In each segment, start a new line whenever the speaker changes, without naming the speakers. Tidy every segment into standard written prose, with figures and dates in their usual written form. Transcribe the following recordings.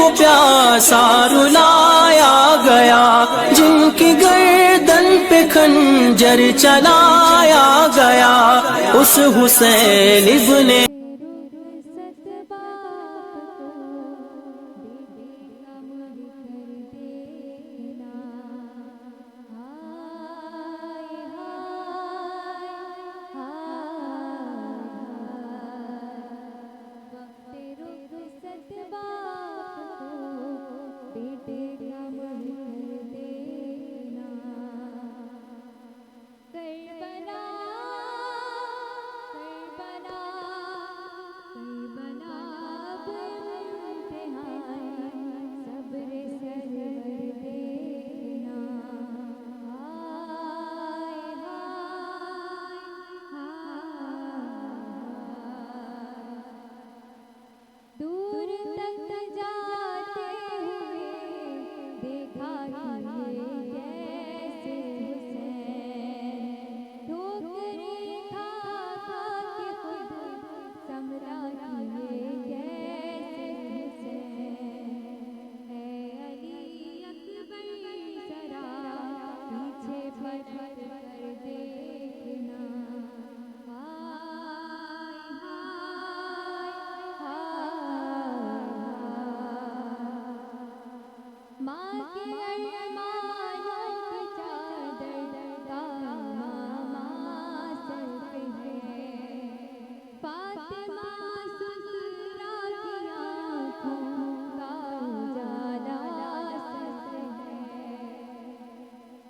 کو پیاسا رلایا گیا، جن کی گردن پہ خنجر چلایا گیا، اس حسین ابن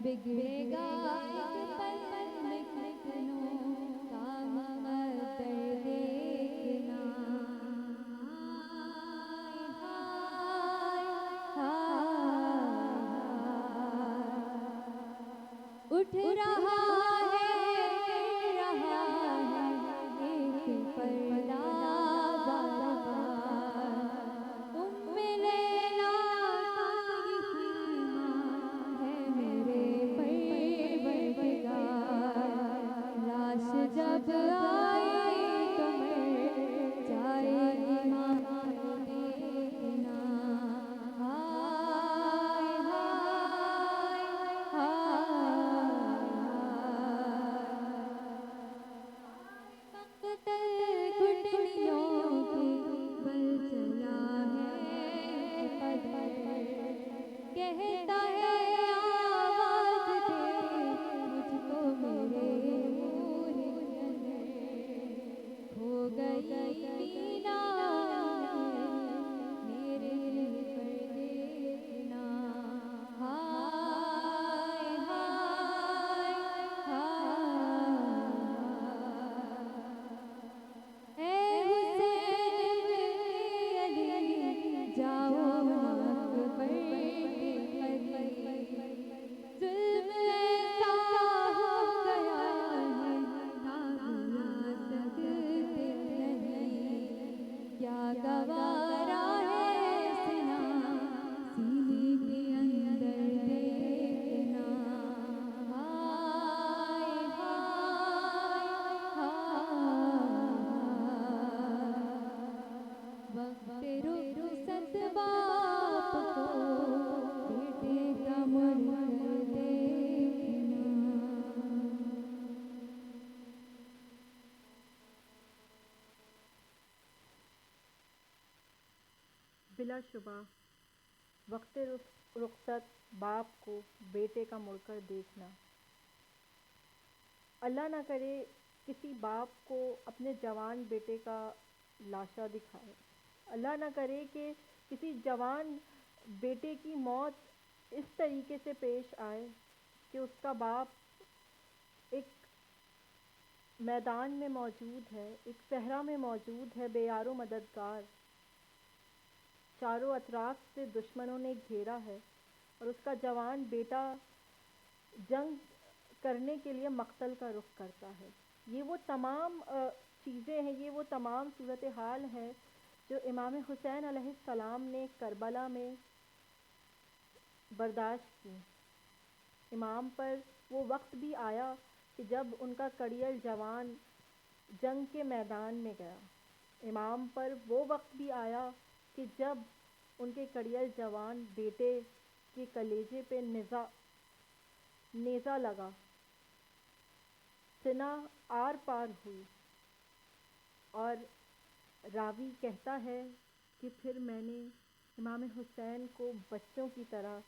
بگڑے گا ایک پل میں کتنوں کا مقدر دیکھنا، اٹھ رہا ہے ایک پردہ بار بار، ام لیلا کا یہ فرمان ہے میرے پروردگار، لاش جب آئی تو مر جائے ایمان دیکھنا، ہائے ہائے ہائے، مقتل گھٹنیوں کی بل چلا ہے قدر، کہتا ہے آواز دے مجھ کو میرے نور کی نظر، کھو گئی مینا میرے پر دیکھنا، ہائے ہائے ہائے، اے حسین ابن علی جاؤ اکبر کے قریب، ظلم ایسا ہو گیا ہے نہ سکتے نہیں، کیا گوارا ہے سنا سینے کے اندر دیکھنا، ہائے ہائے ہائے، وقت رخصت باپ کو بیٹے کا منظر دیکھنا۔
بلا شبہ وقت رخصت باپ کو بیٹے کا مڑ کر دیکھنا، اللہ نہ کرے کسی باپ کو اپنے جوان بیٹے کا لاشا دکھائے، اللہ نہ کرے کہ کسی جوان بیٹے کی موت اس طریقے سے پیش آئے کہ اس کا باپ ایک میدان میں موجود ہے، ایک صحرا میں موجود ہے، بے یار و مددگار، چاروں اطراف سے دشمنوں نے گھیرا ہے، اور اس کا جوان بیٹا جنگ کرنے کے لیے مقتل کا رخ کرتا ہے۔ یہ وہ تمام چیزیں ہیں، یہ وہ تمام صورتحال ہے جو امام حسین علیہ السلام نے کربلا میں برداشت کی۔ امام پر وہ وقت بھی آیا کہ جب ان کا کڑیل جوان جنگ کے میدان میں گیا، امام پر وہ وقت بھی آیا کہ جب ان کے کڑیل جوان بیٹے کے کلیجے پہ نیزہ لگا، سینہ آر پار ہوئی، اور راوی کہتا ہے کہ پھر میں نے امام حسین کو بچوں کی طرح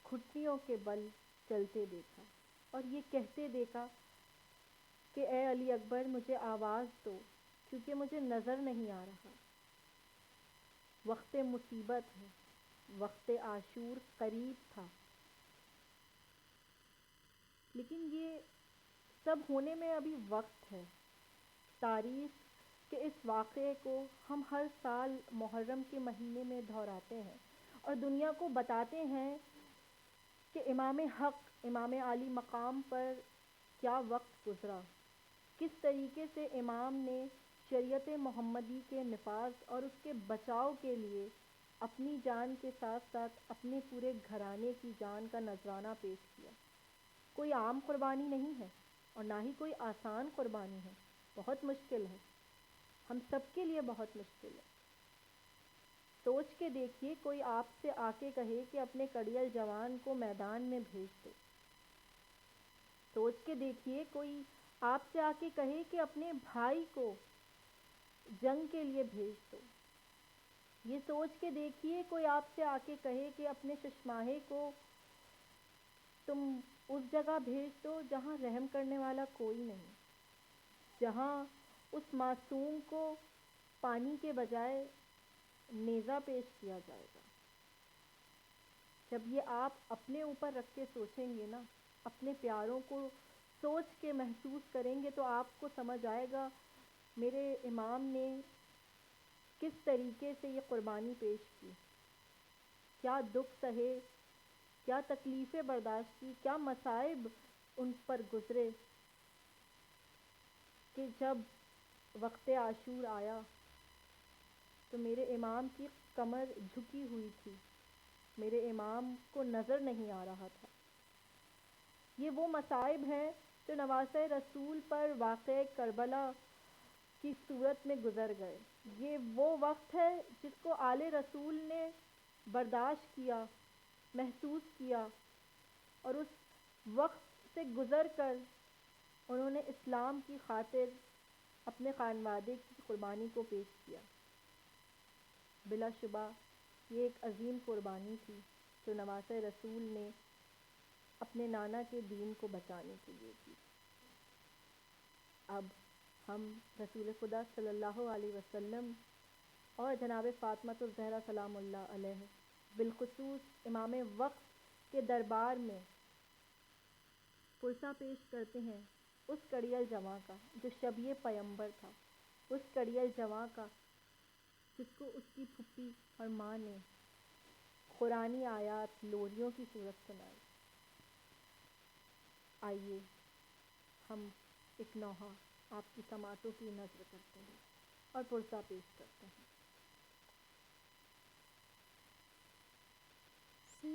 گھٹنوں کے بل چلتے دیکھا اور یہ کہتے دیکھا کہ اے علی اکبر مجھے آواز دو کیونکہ مجھے نظر نہیں آ رہا، وقت مصیبت ہے، وقت عاشور قریب تھا۔ لیکن یہ سب ہونے میں ابھی وقت ہے۔ تاریخ کے اس واقعے کو ہم ہر سال محرم کے مہینے میں دہراتے ہیں اور دنیا کو بتاتے ہیں کہ امام حق، امام عالی مقام پر کیا وقت گزرا، کس طریقے سے امام نے شریعت محمدی کے نفاذ اور اس کے بچاؤ کے لیے اپنی جان کے ساتھ ساتھ اپنے پورے گھرانے کی جان کا نذرانہ پیش کیا۔ کوئی عام قربانی نہیں ہے اور نہ ہی کوئی آسان قربانی ہے، بہت مشکل ہے، ہم سب کے لیے بہت مشکل ہے۔ سوچ کے دیکھیے کوئی آپ سے آ کے کہے کہ اپنے کڑیل جوان کو میدان میں بھیج دو۔ سوچ کے دیکھیے کوئی آپ سے آ کے کہے کہ اپنے بھائی کو جنگ کے لیے بھیج دو۔ یہ سوچ کے دیکھیے کوئی آپ سے آ کے کہے کہ اپنے ششماہے کو تم اس جگہ بھیج دو جہاں رحم کرنے والا کوئی نہیں، جہاں اس معصوم کو پانی کے بجائے نیزہ پیش کیا جائے گا۔ جب یہ آپ اپنے اوپر رکھ کے سوچیں گے نا، اپنے پیاروں کو سوچ کے محسوس کریں گے تو آپ کو سمجھ آئے گا میرے امام نے کس طریقے سے یہ قربانی پیش کی، کیا دکھ سہے، کیا تکلیفیں برداشت کی، کیا مصائب ان پر گزرے، کہ جب وقت عاشور آیا تو میرے امام کی کمر جھکی ہوئی تھی، میرے امام کو نظر نہیں آ رہا تھا۔ یہ وہ مصائب ہیں جو نواسۂ رسول پر واقع کربلا کی صورت میں گزر گئے۔ یہ وہ وقت ہے جس کو آل رسول نے برداشت کیا، محسوس کیا، اور اس وقت سے گزر کر انہوں نے اسلام کی خاطر اپنے خانوادے کی قربانی کو پیش کیا۔ بلا شبہ یہ ایک عظیم قربانی تھی جو نواسۂ رسول نے اپنے نانا کے دین کو بچانے کے لیے کی۔ اب ہم رسول خدا صلی اللہ علیہ وسلم اور جناب فاطمۃ الزہرا سلام اللہ علیہ، بالخصوص امام وقت کے دربار میں پرسہ پیش کرتے ہیں اس کڑیل جواں کا جو شبیہ پیمبر تھا، اس کڑیل جواں کا جس کو اس کی پھپھی اور ماں نے قرآنی آیات لوریوں کی صورت سنائی۔ آئیے ہم ایک نوحہ آپ کی سماعتوں کی نذر کرتے ہیں اور پرسہ پیش کرتے ہیں۔
سے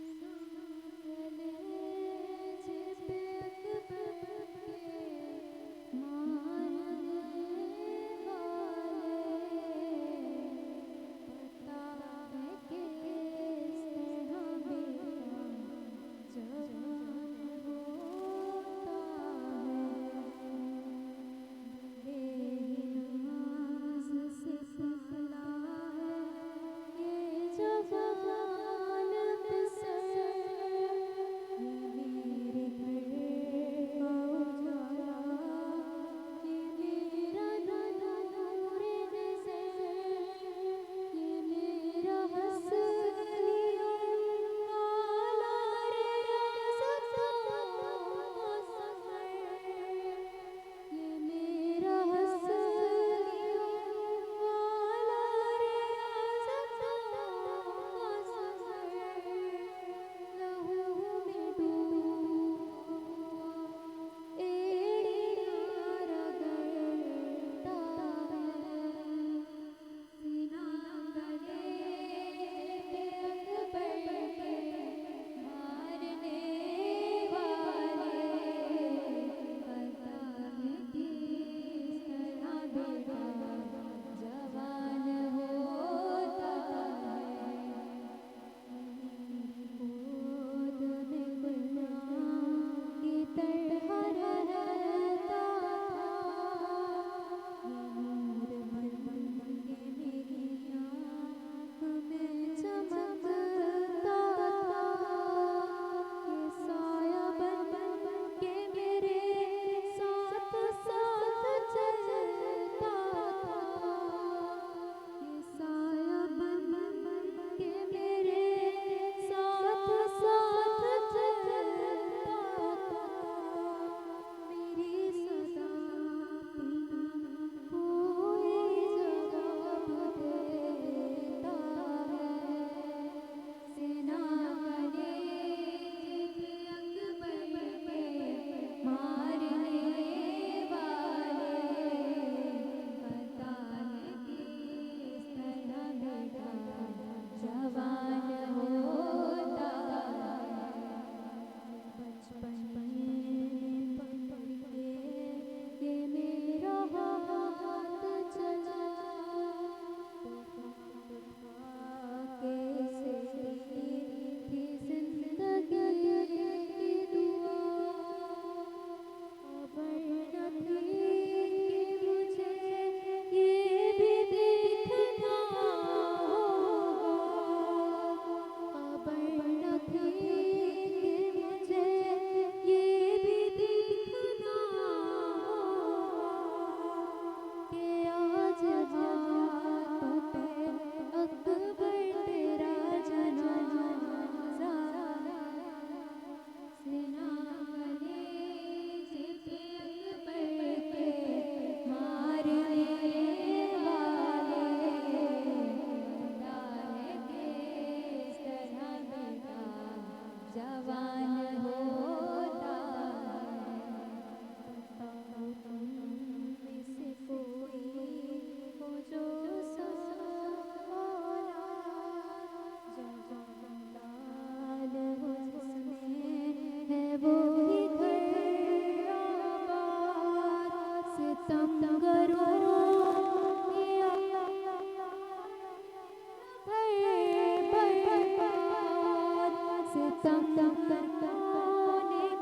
ستم نے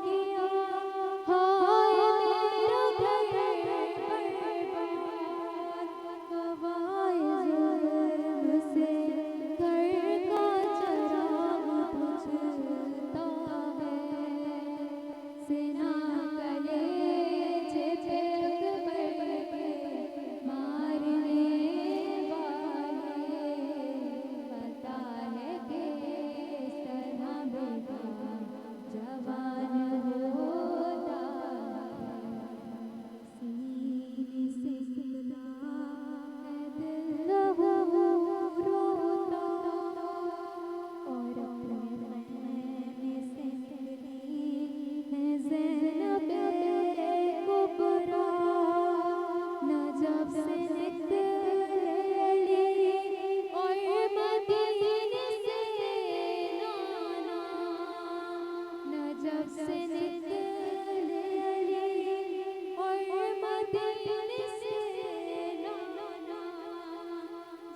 کیا ہائے میرا گھر برباد ہوائے ظلم سے گھر کا چراغ بجھتا ہے سنا کلیجے پہ اکبر کے مارنے والے پتا ہے کہ اس طرح بیٹا جوان ہوتا ہے سینے سے سلا ہے دل لہو روتا اور اپنے خیمے سے نکلی ہے زینب کبریٰ نجف سے نکلی اور مدینے سے نانا نجف سے نکلی اور مدینے سے نانا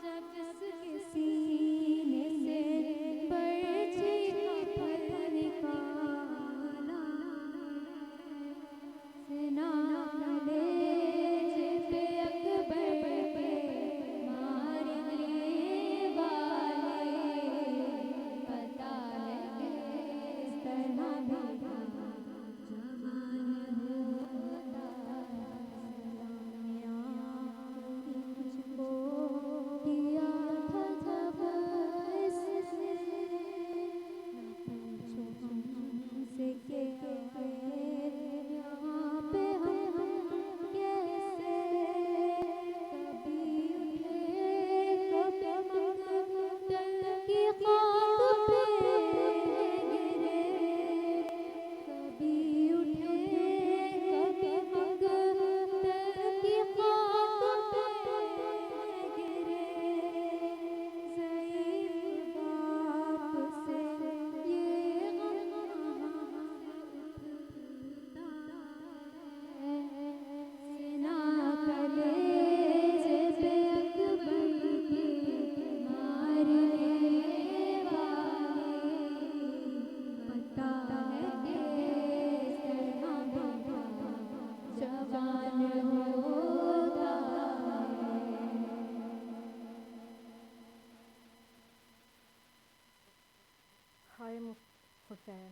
جب جس کے سینے سے برچھی کا پھل نکالا سنا کلیجے پہ اکبر کے مارنے والے پتا ہے کہ اس طرح بیٹا جوان ہوتا سلامیاں مجھ کو کیا تھا جب اس نے نہ پوچھو ہم سے کہ آخر یہاں پہ ہم کیسے کبھی اٹھے کبھی مقتل کی خاک پہ گرے کبھی اٹھے کبھی مقتل کی خاک پہ گرے ضعیف باپ سے یہ غم کہاں سے اٹھتا ہے سنا کلیجے پہ اکبر کے مارنے والے پتا ہے کہ اس طرح بیٹا جوان ہوتا ہے
ہائے حسین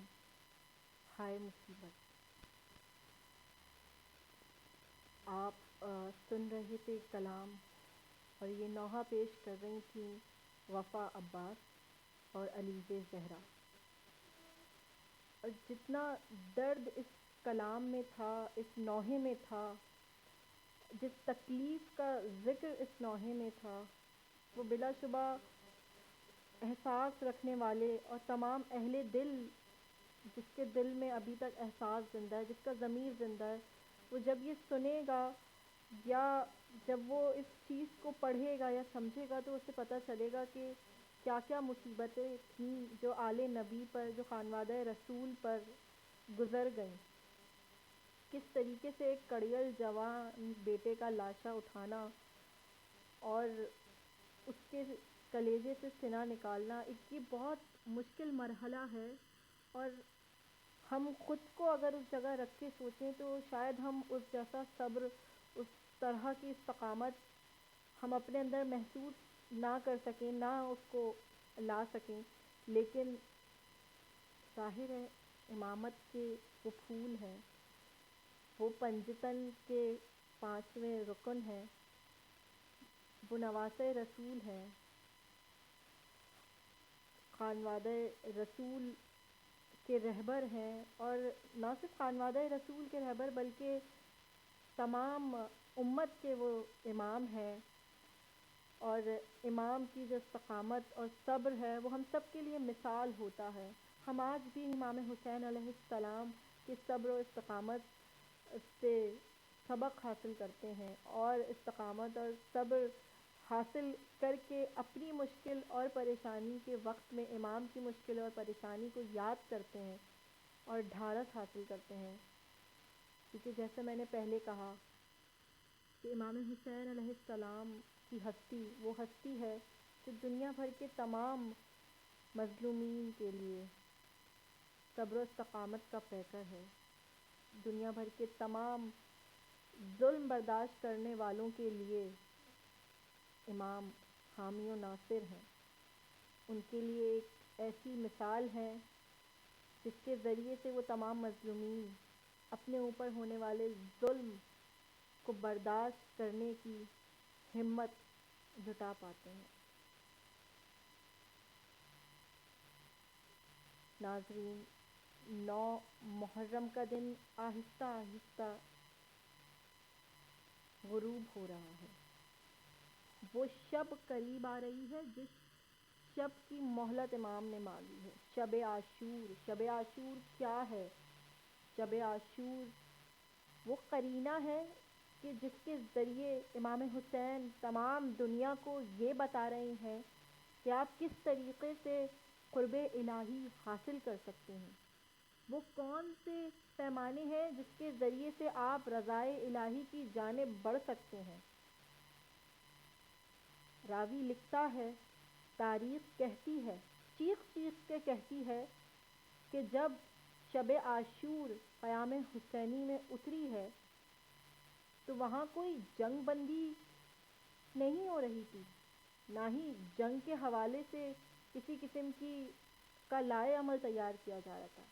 ہائے مصیبت آپ سن رہے تھے کلام اور یہ نوحہ پیش کر رہی تھیں وفا عباس اور علیزہ زہرا اور جتنا درد اس کلام میں تھا اس نوحے میں تھا جس تکلیف کا ذکر اس نوحے میں تھا وہ بلا شبہ احساس رکھنے والے اور تمام اہل دل جس کے دل میں ابھی تک احساس زندہ ہے جس کا ضمیر زندہ ہے وہ جب یہ سنے گا یا جب وہ اس چیز کو پڑھے گا یا سمجھے گا تو اسے پتہ چلے گا کہ کیا کیا مصیبتیں تھیں جو آل نبی پر جو خانوادہ رسول پر گزر گئیں کس طریقے سے ایک کڑیل جوان بیٹے کا لاشا اٹھانا اور اس کے کلیجے سے سینہ نکالنا ایک یہ بہت مشکل مرحلہ ہے اور ہم خود کو اگر اس جگہ رکھ کے سوچیں تو شاید ہم اس جیسا صبر اس طرح کی استقامت ہم اپنے اندر محسوس نہ کر سکیں نہ اس کو لا سکیں لیکن ظاہر ہے امامت کے وہ پھول ہیں وہ پنجتن کے 5ویں رکن ہیں وہ نواسۂ رسول ہیں خانوادہ رسول کے رہبر ہیں اور نہ صرف خانوادہ رسول کے رہبر بلکہ تمام امت کے وہ امام ہیں اور امام کی جو استقامت اور صبر ہے وہ ہم سب کے لیے مثال ہوتا ہے ہم آج بھی امام حسین علیہ السلام کی صبر و استقامت سے سبق حاصل کرتے ہیں اور استقامت اور صبر حاصل کر کے اپنی مشکل اور پریشانی کے وقت میں امام کی مشکل اور پریشانی کو یاد کرتے ہیں اور ڈھارس حاصل کرتے ہیں کیونکہ جیسے میں نے پہلے کہا کہ امام حسین علیہ السلام کی ہستی وہ ہستی ہے جو دنیا بھر کے تمام مظلومین کے لیے صبر و استقامت کا پیکر ہے. دنیا بھر کے تمام ظلم برداشت کرنے والوں کے لیے امام حامی و ناصر ہیں. ان کے لیے ایک ایسی مثال ہے جس کے ذریعے سے وہ تمام مظلومین اپنے اوپر ہونے والے ظلم کو برداشت کرنے کی ہمت جٹا پاتے ہیں. ناظرین، 9 محرم کا دن آہستہ آہستہ غروب ہو رہا ہے. وہ شب قریب آ رہی ہے جس شب کی مہلت امام نے مانگی ہے. شب عاشور. شب عاشور کیا ہے؟ شب عاشور وہ قرینہ ہے کہ جس کے ذریعے امام حسین تمام دنیا کو یہ بتا رہے ہیں کہ آپ کس طریقے سے قرب الہی حاصل کر سکتے ہیں. وہ کون سے پیمانے ہیں جس کے ذریعے سے آپ رضائے الہی کی جانب بڑھ سکتے ہیں. راوی لکھتا ہے، تاریخ کہتی ہے، چیخ چیخ کے کہتی ہے کہ جب شب عاشور قیام حسینی میں اتری ہے تو وہاں کوئی جنگ بندی نہیں ہو رہی تھی، نہ ہی جنگ کے حوالے سے کسی قسم کا لائے عمل تیار کیا جا رہا تھا،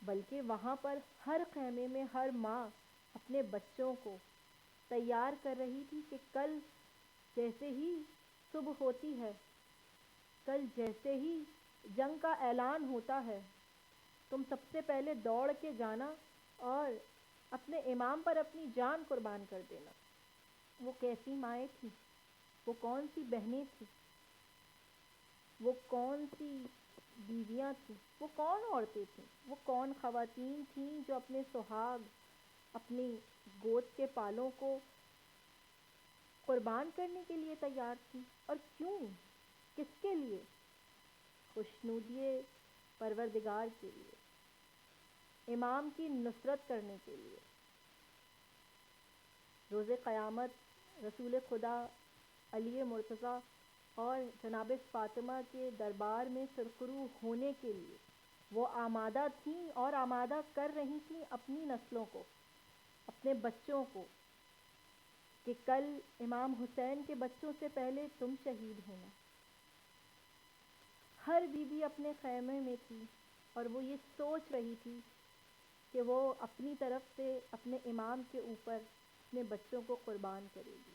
بلکہ وہاں پر ہر خیمے میں ہر ماں اپنے بچوں کو تیار کر رہی تھی کہ کل جیسے ہی صبح ہوتی ہے، کل جیسے ہی جنگ کا اعلان ہوتا ہے، تم سب سے پہلے دوڑ کے جانا اور اپنے امام پر اپنی جان قربان کر دینا. وہ کیسی مائیں تھیں؟ وہ کون سی بہنیں تھیں؟ وہ کون سی بیویاں تھیں؟ وہ کون عورتیں تھیں؟ وہ کون خواتین تھیں جو اپنے سہاگ، اپنی گود کے پالوں کو قربان کرنے کے لیے تیار تھیں؟ اور کیوں؟ کس کے لیے؟ خوشنودی پروردگار کے لیے، امام کی نصرت کرنے کے لیے. روز قیامت رسول خدا علی مرتضیٰ اور جناب فاطمہ کے دربار میں سرخرو ہونے کے لیے وہ آمادہ تھیں اور آمادہ کر رہی تھیں اپنی نسلوں کو، اپنے بچوں کو، کہ کل امام حسین کے بچوں سے پہلے تم شہید ہونا. ہر بیوی اپنے خیمے میں تھی اور وہ یہ سوچ رہی تھی کہ وہ اپنی طرف سے اپنے امام کے اوپر اپنے بچوں کو قربان کرے گی.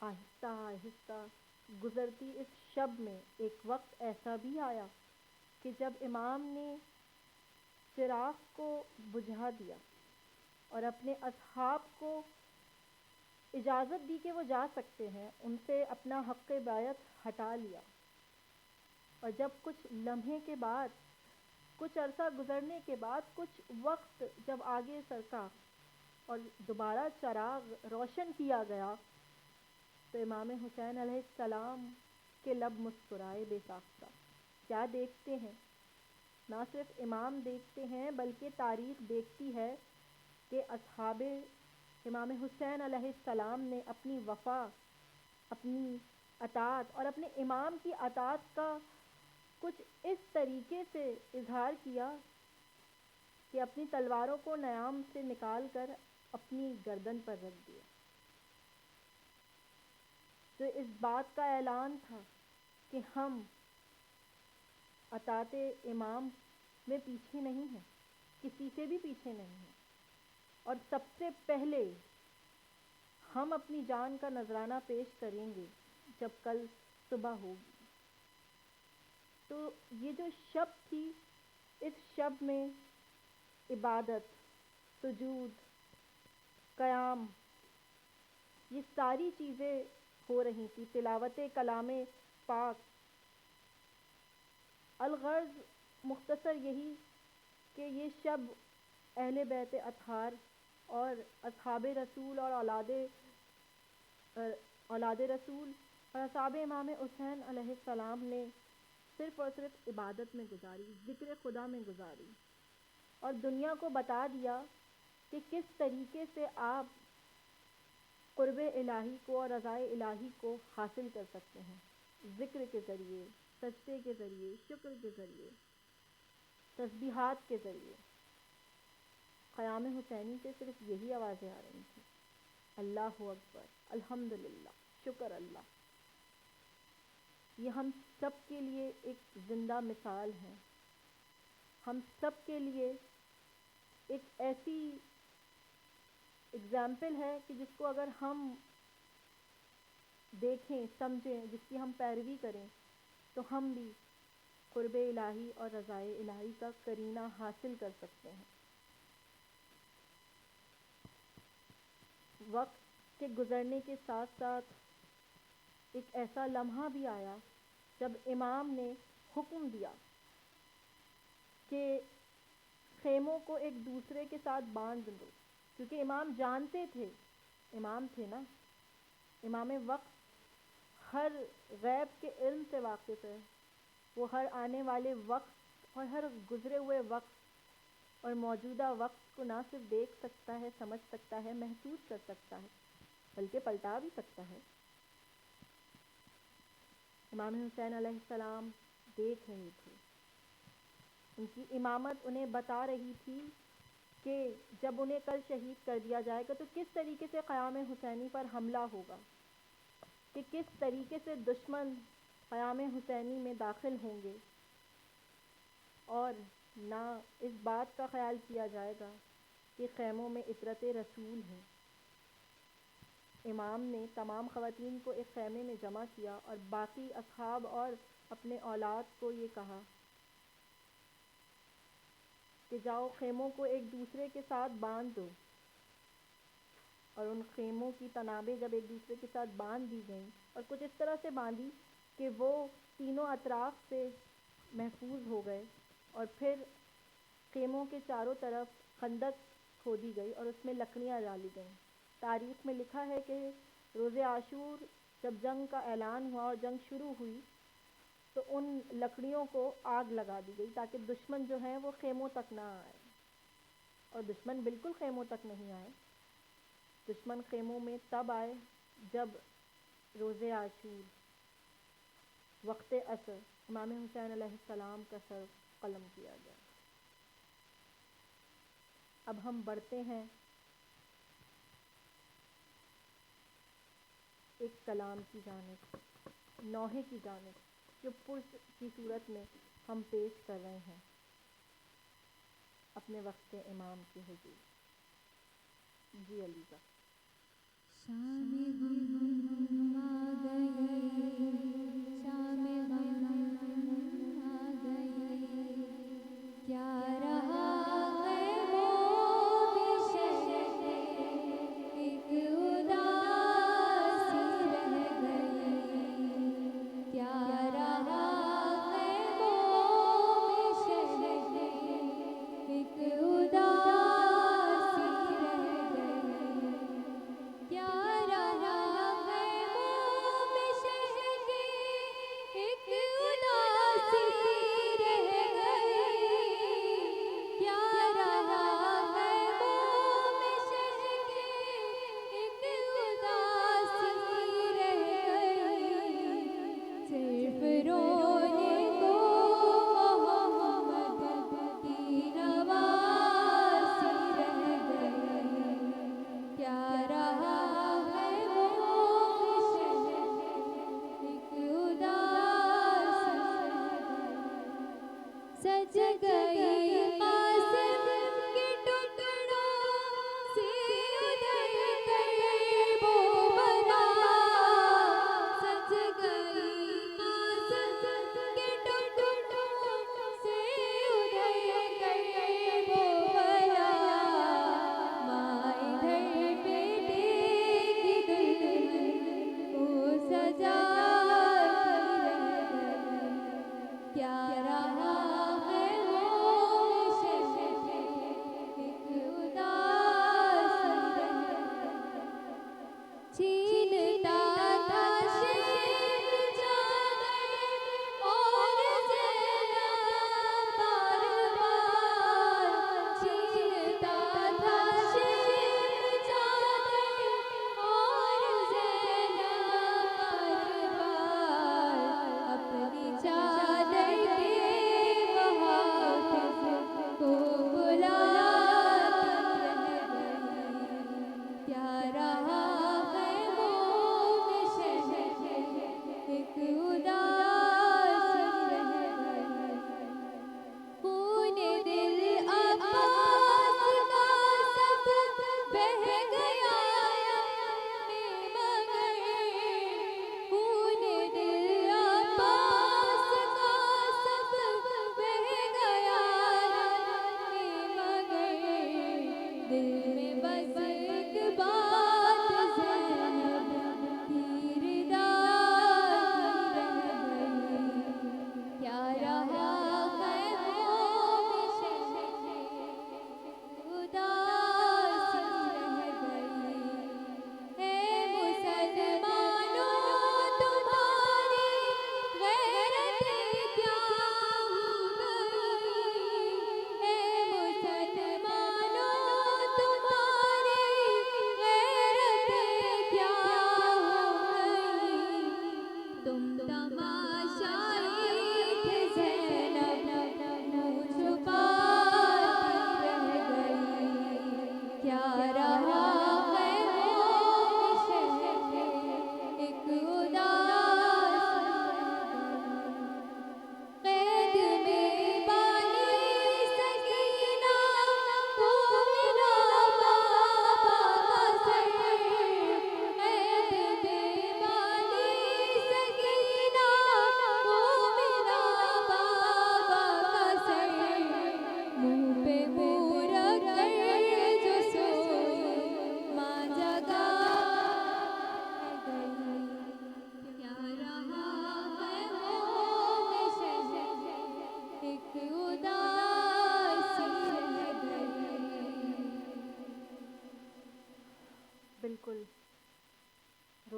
آہستہ آہستہ گزرتی اس شب میں ایک وقت ایسا بھی آیا کہ جب امام نے چراغ کو بجھا دیا اور اپنے اصحاب کو اجازت دی کہ وہ جا سکتے ہیں، ان سے اپنا حق بیعت ہٹا لیا. اور جب کچھ لمحے کے بعد، کچھ عرصہ گزرنے کے بعد، کچھ وقت جب آگے سرکا اور دوبارہ چراغ روشن کیا گیا تو امام حسین علیہ السلام کے لب مسکرائے بے ساختہ. کیا دیکھتے ہیں؟ نہ صرف امام دیکھتے ہیں بلکہ تاریخ دیکھتی ہے کہ اصحاب امام حسین علیہ السلام نے اپنی وفا، اپنی اطاعت اور اپنے امام کی اطاعت کا کچھ اس طریقے سے اظہار کیا کہ اپنی تلواروں کو نیام سے نکال کر اپنی گردن پر رکھ دیا. تو اس بات کا اعلان تھا کہ ہم اطاعت امام میں پیچھے نہیں ہیں، کسی سے بھی پیچھے نہیں ہیں، اور سب سے پہلے ہم اپنی جان کا نذرانہ پیش کریں گے جب کل صبح ہوگی. تو یہ جو شب تھی، اس شب میں عبادت، سجود، قیام، یہ ساری چیزیں ہو رہی تھی. تلاوت کلام پاک. الغرض مختصر یہی کہ یہ شب اہل بیت اطہار اور اصحاب رسول اور اولاد رسول اور اصحاب امام حسین علیہ السلام نے صرف اور صرف عبادت میں گزاری، ذکر خدا میں گزاری، اور دنیا کو بتا دیا کہ کس طریقے سے آپ قرب الہی کو اور رضائے الہی کو حاصل کر سکتے ہیں. ذکر کے ذریعے، سجدے کے ذریعے، شکر کے ذریعے، تسبیحات کے ذریعے قیام حسینی سے صرف یہی آوازیں آ رہی تھیں، اللہ اکبر، الحمدللہ، شکر اللہ۔ یہ ہم سب کے لیے ایک زندہ مثال ہے، ہم سب کے لیے ایک ایسی اگزامپل ہے کہ جس کو اگر ہم دیکھیں، سمجھیں، جس کی ہم پیروی کریں تو ہم بھی قرب الہی اور رضائے الہی کا قرینہ حاصل کر سکتے ہیں۔ وقت کے گزرنے کے ساتھ ساتھ ایک ایسا لمحہ بھی آیا جب امام نے حکم دیا کہ خیموں کو ایک دوسرے کے ساتھ باندھ دو، کیونکہ امام جانتے تھے، امام تھے نا، امام وقت ہر غیب کے علم سے واقف ہے، وہ ہر آنے والے وقت اور ہر گزرے ہوئے وقت اور موجودہ وقت کو نہ صرف دیکھ سکتا ہے، سمجھ سکتا ہے، محسوس کر سکتا ہے، بلکہ پلٹا بھی سکتا ہے۔ امام حسین علیہ السلام دیکھ رہے تھے، ان کی امامت انہیں بتا رہی تھی کہ جب انہیں کل شہید کر دیا جائے گا تو کس طریقے سے قیام حسینی پر حملہ ہوگا، کہ کس طریقے سے دشمن قیام حسینی میں داخل ہوں گے، اور نہ اس بات کا خیال کیا جائے گا کہ خیموں میں عطرت رسول ہے۔ امام نے تمام خواتین کو ایک خیمے میں جمع کیا اور باقی اصحاب اور اپنے اولاد کو یہ کہا کہ جاؤ خیموں کو ایک دوسرے کے ساتھ باندھ دو، اور ان خیموں کی تنابیں جب ایک دوسرے کے ساتھ باندھ دی گئیں اور کچھ اس طرح سے باندھی کہ وہ تینوں اطراف سے محفوظ ہو گئے، اور پھر خیموں کے چاروں طرف خندق کھودی گئی اور اس میں لکڑیاں ڈالی گئیں۔ تاریخ میں لکھا ہے کہ روز عاشور جب جنگ کا اعلان ہوا اور جنگ شروع ہوئی تو ان لکڑیوں کو آگ لگا دی گئی تاکہ دشمن جو ہیں وہ خیموں تک نہ آئے، اور دشمن بالکل خیموں تک نہیں آئے۔ دشمن خیموں میں تب آئے جب روز عاشور وقت عصر امام حسین علیہ السلام کا سر قلم کیا گیا۔ اب ہم بڑھتے ہیں ایک کلام کی جانب، نوحے کی جانب، جو پرس کی صورت میں ہم پیش کر رہے ہیں اپنے وقت کے امام کے حضور۔ جی علیزہ۔
شام غم آ گئی، شام غم آ گئی، کیا رہا ہے وہ بھی شہر ایک اداسی رہ گئی، کیا رہا ہے وہ بھی شہر ایک اداسی رہ گئی، کیا رہا ہے وہ بھی شہر ایک اداسی رہ گئی، کیا رہا ہے وہ بھی شہر ایک اداسی رہ گئی، صرف رونے کو محمد کی نواسی رہ گئی، کیا رہا ہے وہ شہر ایک اداسی سج گئی قاسم کے ٹکڑوں سے ادھر گئے وہ بلا، سج گئی قاسم کے ٹکڑوں سے ادھر گئے وہ بلا، ماں ادھر بیٹے کی دلہن کو سجاتی رہ گئی، کیا رہا ہے وہ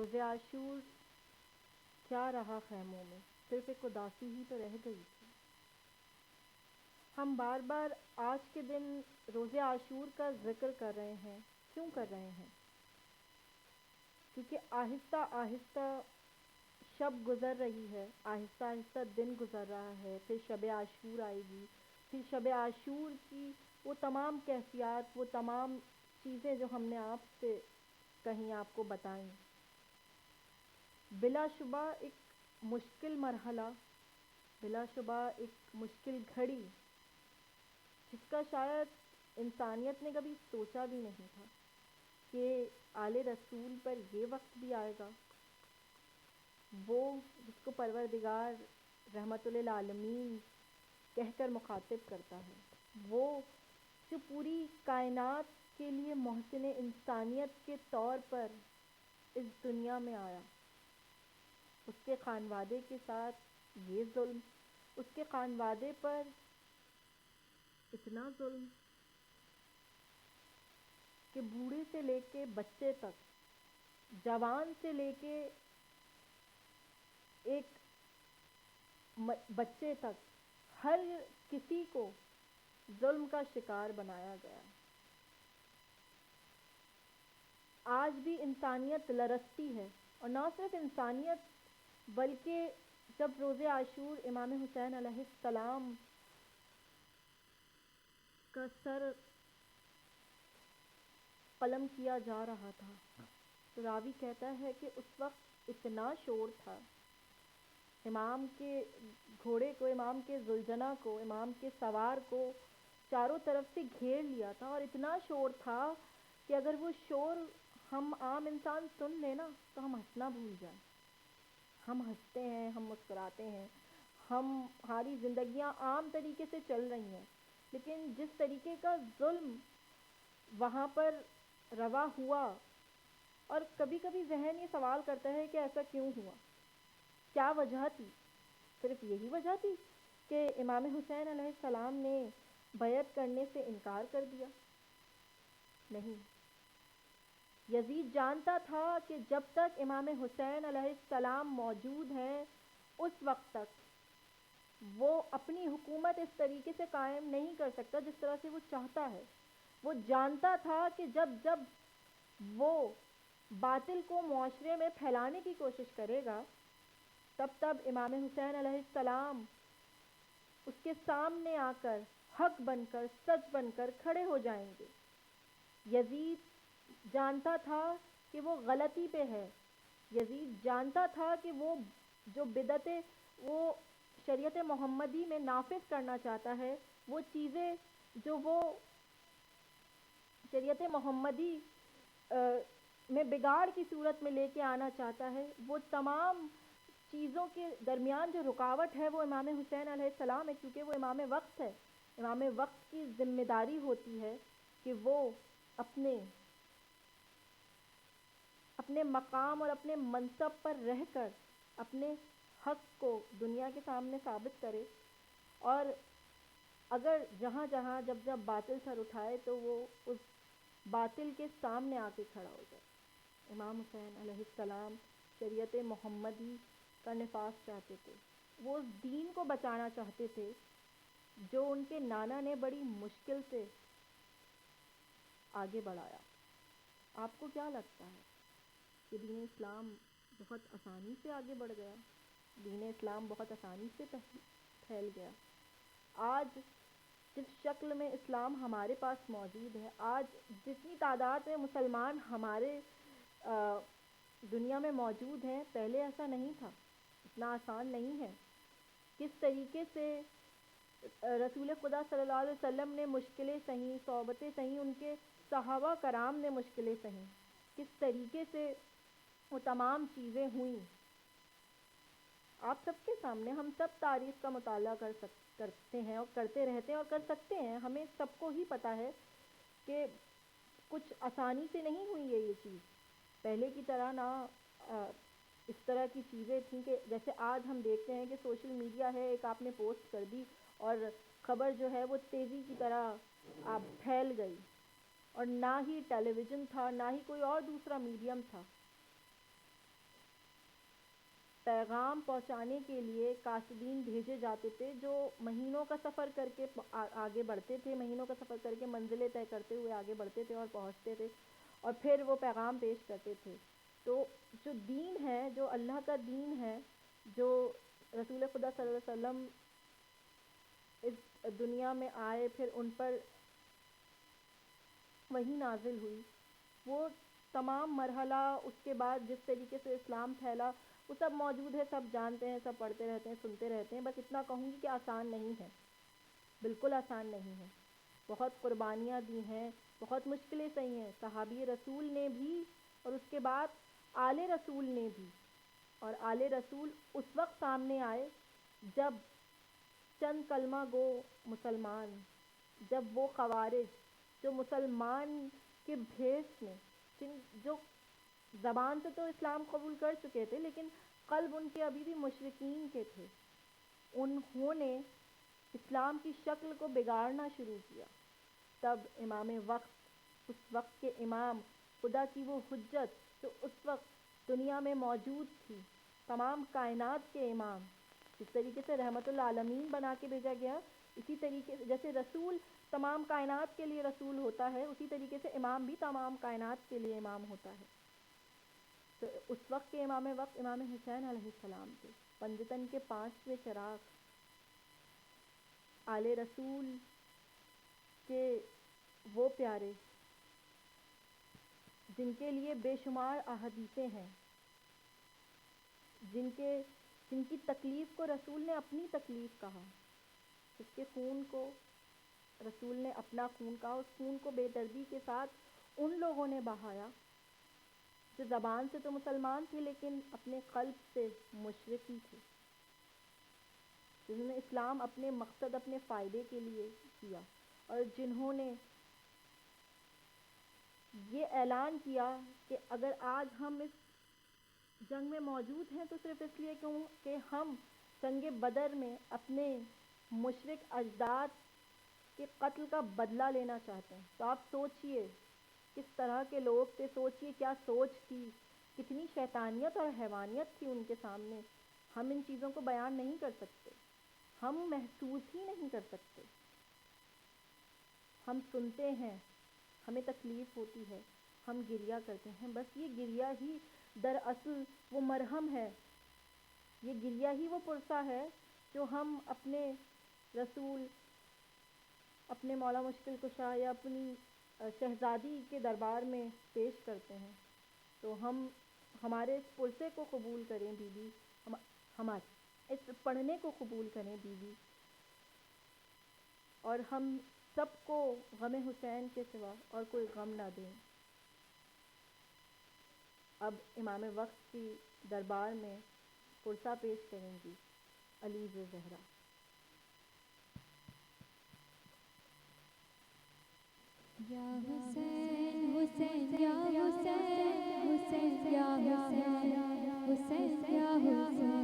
روز عاشور کیا رہا خیموں میں، صرف ایک اداسی ہی تو رہ گئی تھی۔ ہم بار بار آج کے دن روز عاشور کا ذکر کر رہے ہیں، کیوں کر رہے ہیں؟ کیونکہ آہستہ آہستہ شب گزر رہی ہے، آہستہ آہستہ دن گزر رہا ہے، پھر شب عاشور آئے گی، پھر شب عاشور کی وہ تمام کیفیات، وہ تمام چیزیں جو ہم نے آپ سے کہیں، آپ کو بتائیں، بلا شبہ ایک مشکل مرحلہ، بلا شبہ ایک مشکل گھڑی، جس کا شاید انسانیت نے کبھی سوچا بھی نہیں تھا کہ آل رسول پر یہ وقت بھی آئے گا۔ وہ جس کو پروردگار رحمت للعالمین کہہ کر مخاطب کرتا ہے، وہ جو پوری کائنات کے لیے محسن انسانیت کے طور پر اس دنیا میں آیا، اس کے خانوادے کے ساتھ یہ ظلم، اس کے خانوادے پر اتنا ظلم کہ بوڑھے سے لے کے بچے تک، جوان سے لے کے ایک بچے تک، ہر کسی کو ظلم کا شکار بنایا گیا۔ آج بھی انسانیت لرزتی ہے، اور نہ صرف انسانیت بلکہ جب روز عاشور امام حسین علیہ السلام کا سر قلم کیا جا رہا تھا، تو راوی کہتا ہے کہ اس وقت اتنا شور تھا، امام کے گھوڑے کو، امام کے ذوالجناح کو، امام کے سوار کو چاروں طرف سے گھیر لیا تھا، اور اتنا شور تھا کہ اگر وہ شور ہم عام انسان سن لیں نا تو ہم ہنسنا بھول جائیں۔ ہم ہنستے ہیں، ہم مسکراتے ہیں، ہماری زندگیاں عام طریقے سے چل رہی ہیں، لیکن جس طریقے کا ظلم وہاں پر روا ہوا، اور کبھی کبھی ذہن یہ سوال کرتا ہے کہ ایسا کیوں ہوا، کیا وجہ تھی؟ صرف یہی وجہ تھی کہ امام حسین علیہ السلام نے بیعت کرنے سے انکار کر دیا؟ نہیں، یزید جانتا تھا کہ جب تک امام حسین علیہ السلام موجود ہیں اس وقت تک وہ اپنی حکومت اس طریقے سے قائم نہیں کر سکتا جس طرح سے وہ چاہتا ہے۔ وہ جانتا تھا کہ جب جب وہ باطل کو معاشرے میں پھیلانے کی کوشش کرے گا، تب تب امام حسین علیہ السلام اس کے سامنے آ کر حق بن کر، سچ بن کر کھڑے ہو جائیں گے۔ یزید جانتا تھا کہ وہ غلطی پہ ہے، یزید جانتا تھا کہ وہ جو بدعتیں وہ شریعت محمدی میں نافذ کرنا چاہتا ہے، وہ چیزیں جو وہ شریعت محمدی میں بگاڑ کی صورت میں لے کے آنا چاہتا ہے، وہ تمام چیزوں کے درمیان جو رکاوٹ ہے وہ امام حسین علیہ السلام ہے، کیونکہ وہ امام وقت ہے۔ امام وقت کی ذمہ داری ہوتی ہے کہ وہ اپنے مقام اور اپنے منصب پر رہ کر اپنے حق کو دنیا کے سامنے ثابت کرے، اور اگر جہاں جہاں جب جب باطل سر اٹھائے تو وہ اس باطل کے سامنے آ کے کھڑا ہو جائے۔ امام حسین علیہ السلام شریعت محمدی کا نفاذ چاہتے تھے، وہ اس دین کو بچانا چاہتے تھے جو ان کے نانا نے بڑی مشکل سے آگے بڑھایا۔ آپ کو کیا لگتا ہے کہ دین اسلام بہت آسانی سے آگے بڑھ گیا؟ دین اسلام بہت آسانی سے پھیل گیا؟ آج جس شکل میں اسلام ہمارے پاس موجود ہے، آج جتنی تعداد میں مسلمان ہمارے دنیا میں موجود ہیں، پہلے ایسا نہیں تھا، اتنا آسان نہیں ہے۔ کس طریقے سے رسول خدا صلی اللہ علیہ وسلم نے مشکلیں سہیں، صعوبتیں سہیں، ان کے صحابہ کرام نے مشکلیں سہیں، کس طریقے سے وہ تمام چیزیں ہوئیں۔ آپ سب کے سامنے ہم سب تاریخ کا مطالعہ کرتے ہیں اور کرتے رہتے ہیں اور کر سکتے ہیں، ہمیں سب کو ہی پتہ ہے کہ کچھ آسانی سے نہیں ہوئی ہے یہ چیز۔ پہلے کی طرح نہ اس طرح کی چیزیں تھیں کہ جیسے آج ہم دیکھتے ہیں کہ سوشل میڈیا ہے، ایک آپ نے پوسٹ کر دی اور خبر جو ہے وہ تیزی کی طرح پھیل گئی، اور نہ ہی ٹیلی ویژن تھا، نہ ہی کوئی اور دوسرا میڈیم تھا۔ پیغام پہنچانے کے لیے قاصدین بھیجے جاتے تھے جو مہینوں کا سفر کر کے آگے بڑھتے تھے، مہینوں کا سفر کر کے منزلیں طے کرتے ہوئے آگے بڑھتے تھے اور پہنچتے تھے اور پھر وہ پیغام پیش کرتے تھے. تو جو دین ہے، جو اللہ کا دین ہے، جو رسول خدا صلی اللہ علیہ وسلم اس دنیا میں آئے، پھر ان پر وہی نازل ہوئی، وہ تمام مرحلہ اس کے بعد جس طریقے سے اسلام پھیلا وہ سب موجود ہے، سب جانتے ہیں، سب پڑھتے رہتے ہیں، سنتے رہتے ہیں. بس اتنا کہوں گی کہ آسان نہیں ہے، بالکل آسان نہیں ہے. بہت قربانیاں دی ہیں، بہت مشکلیں سہی ہیں. صحابی رسول نے بھی اور اس کے بعد آل رسول نے بھی. اور آل رسول اس وقت سامنے آئے جب چند کلمہ گو مسلمان، جب وہ خوارج جو مسلمان کے بھیس میں، جو زبان سے تو اسلام قبول کر چکے تھے لیکن قلب ان کے ابھی بھی مشرکین کے تھے، انہوں نے اسلام کی شکل کو بگاڑنا شروع کیا. تب امام وقت، اس وقت کے امام، خدا کی وہ حجت جو اس وقت دنیا میں موجود تھی، تمام کائنات کے امام، جس طریقے سے رحمت العالمین بنا کے بھیجا گیا، اسی طریقے سے جیسے رسول تمام کائنات کے لیے رسول ہوتا ہے، اسی طریقے سے امام بھی تمام کائنات کے لیے امام ہوتا ہے. تو اس وقت کے امام وقت امام حسین علیہ السلام تھے، پنجتن کے 5ویں چراغ، آل رسول کے وہ پیارے جن کے لیے بے شمار احادیثیں ہیں، جن کی تکلیف کو رسول نے اپنی تکلیف کہا، اس کے خون کو رسول نے اپنا خون کہا. اس خون کو بے دردی کے ساتھ ان لوگوں نے بہایا جو زبان سے تو مسلمان تھے لیکن اپنے قلب سے مشرکی تھے، جنہوں نے اسلام اپنے مقصد، اپنے فائدے کے لیے کیا، اور جنہوں نے یہ اعلان کیا کہ اگر آج ہم اس جنگ میں موجود ہیں تو صرف اس لیے کہ ہم جنگ بدر میں اپنے مشرک اجداد کے قتل کا بدلہ لینا چاہتے ہیں. تو آپ سوچئے کس طرح کے لوگ تھے، سوچئے کیا سوچ تھی، کتنی شیطانیت اور حیوانیت تھی ان کے سامنے. ہم ان چیزوں کو بیان نہیں کر سکتے، ہم محسوس ہی نہیں کر سکتے. ہم سنتے ہیں، ہمیں تکلیف ہوتی ہے، ہم گریہ کرتے ہیں. بس یہ گریہ ہی دراصل وہ مرہم ہے، یہ گریہ ہی وہ پرسہ ہے جو ہم اپنے رسول، اپنے مولا مشکل کشا یا اپنی شہزادی کے دربار میں پیش کرتے ہیں. تو ہم ہمارے اس پرسے کو قبول کریں بی بی، ہمارے اس پڑھنے کو قبول کریں بی بی، اور ہم سب کو غم حسین کے سوا اور کوئی غم نہ دیں. اب امام وقت کی دربار میں پرسہ پیش کریں گی علی زہرا.
یا حسین حسین یا حسین حسین یا حسین حسین یا حسین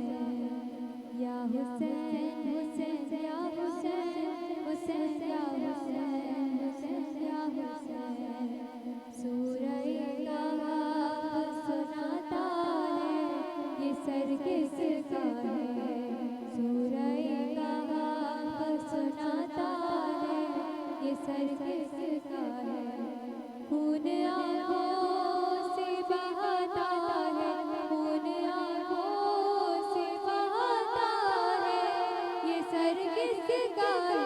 یا حسین حسین یا حسین حسین یا حسین حسین یا حسین. سورہ کہف سناتا ہے یہ سر کس کا ہے، سورہ کہف سناتا ہے یہ سر کس کا ہے. خون آنکھوں سے بہاتا ہے، خون آنکھوں سے بہاتا ہے یہ سر کس کا ہے.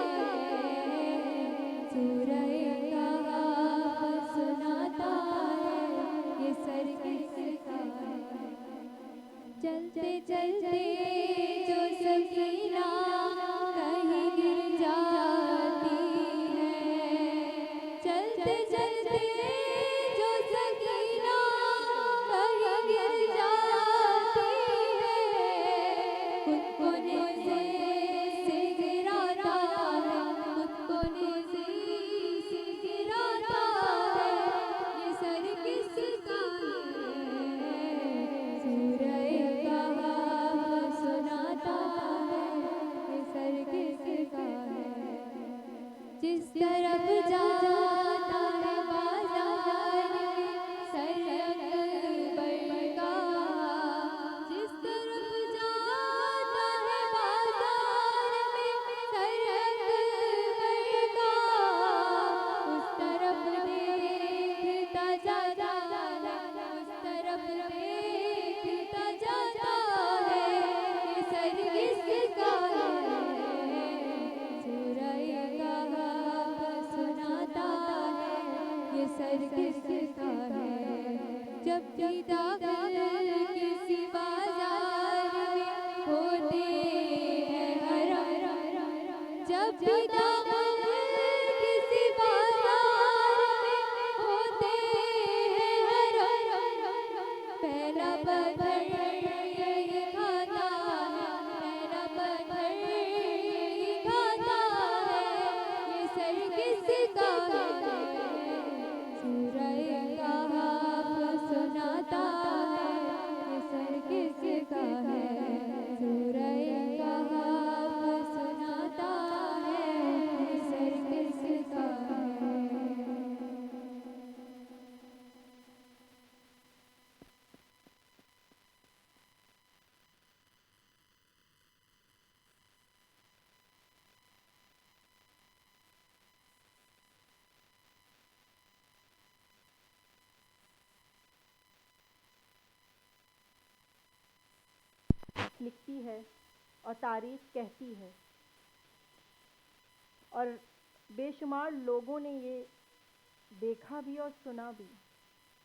سورہ کہف سناتا ہے یہ سر کس کا ہے. چلتے چلتے جو سکینہ کہیں گر جاتی ہے، چلتے چلتے جو سکینہ کہیں گر جاتی ہے، کن سے گراتا سر کس کا ہے جب بھی داخل کسی بازار میں ہوتے ہیں حرم جب بھی داخل کسی بازار میں ہوتے ہیں حرم پہلا پتھر یہی کھاتا ہے پہلا پتھر یہی کھاتا ہے یہ سر کس کا ہے سورہ کہف سناتا ہے یہ سر کس کا ہے سورہ کہف سناتا ہے یہ سر کس کا ہے
لکھتی ہے اور تاریخ کہتی ہے اور بے شمار لوگوں نے یہ دیکھا بھی اور سنا بھی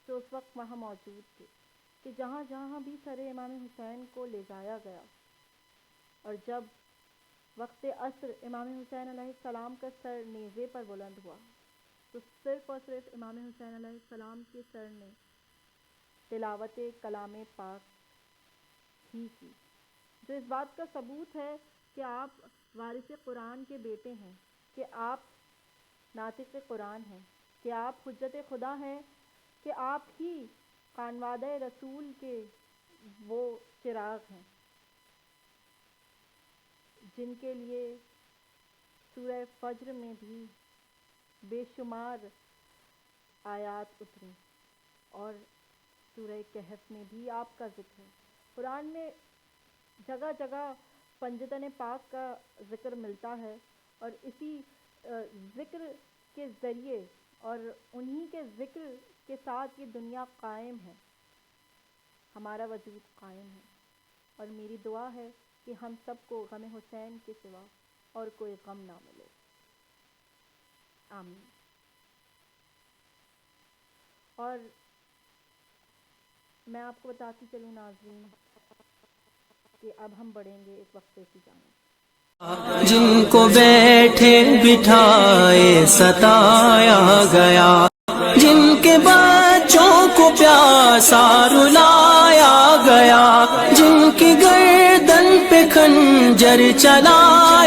جو اس وقت وہاں موجود تھے کہ جہاں جہاں بھی سر امام حسین کو لے جایا گیا اور جب وقت عصر امام حسین علیہ السلام کا سر نیزے پر بلند ہوا تو صرف اور صرف امام حسین علیہ السلام کے سر نے تلاوت کلام پاک ہی کی جو اس بات کا ثبوت ہے کہ آپ وارث قرآن کے بیٹے ہیں کہ آپ ناطق قرآن ہیں کہ آپ حجت خدا ہیں کہ آپ ہی خانوادہ رسول کے وہ چراغ ہیں جن کے لیے سورہ فجر میں بھی بے شمار آیات اتری اور سورہ کہف میں بھی آپ کا ذکر ہے قرآن میں جگہ جگہ پنجتن پاک کا ذکر ملتا ہے اور اسی ذکر کے ذریعے اور انہی کے ذکر کے ساتھ یہ دنیا قائم ہے ہمارا وجود قائم ہے اور میری دعا ہے کہ ہم سب کو غم حسین کے سوا اور کوئی غم نہ ملے آمین اور میں آپ کو بتاتی چلوں ناظرین کہ اب ہم بڑھیں گے ایک وقفے کی جانب
جن کو بیٹھے بٹھائے ستایا گیا جن کے بچوں کو پیاسا رلایا گیا جن کی گردن پہ خنجر چلایا